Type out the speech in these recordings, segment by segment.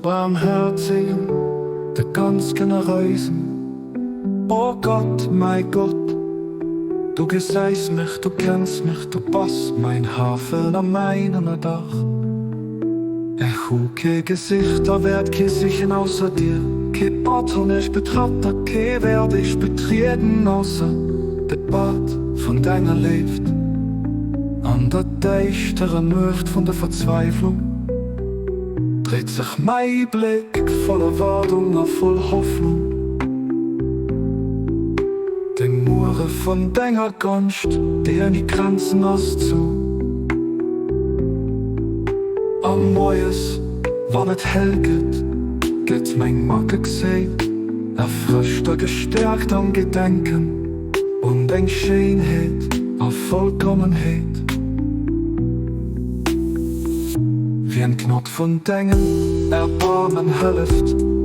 Baarmhäerzegen, de Ganzgeneréisen. O Gott, mein Gott, du gesäis mech, du kennst mich, du bist mein Hafen am mäin Ënnerdaach. Hu kee gesicht, wäert kee sichen ausser dir. Kee Pad hunn ich betratt, kee werd ich betrieden ausser de Bad von Denger Léift. An der däischterer Nuecht von der Verzweiflung dreht sich mein Bléck voller Wartung a voll Hoffnung. Den Mure von Denger Gonscht, der die Grenzen aus zu. Am Moes, wann et hell geht mein Macke gsäit, erfrischt gestärkt am Gedenken und Deng Schéinheet a Vollkommenheet. Wie ein Knot von Dengem Erbaarmen Hëllef,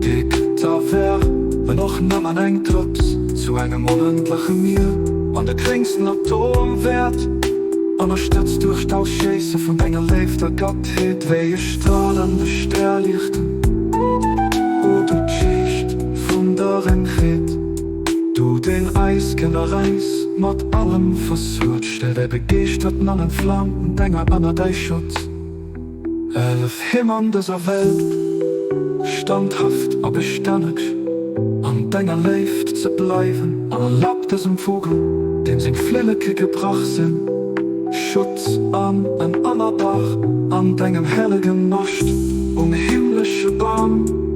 geht da wär, wenn noch nammen eng Trupps zu engem unendlichen Meer an der geringsten Atom wäert. Unterstützt durch Tauschäse von Denger Léift der Gott wehe strahlende Sternlichten. O du Gesicht von der Rencheet, du den Eisgeneréis mat allem versucht, der begeerten an den Flammen Denger Ënnerdaach. Llef Himmern dieser Welt, standhaft a beständig an Denger Léift zu bleiben, an Lapp diesem Vogel, dem sind Flinneke gebracht sind. Schutz an Ënnerdaach, an Dengem heiligen Gonscht, himmlische Bahn.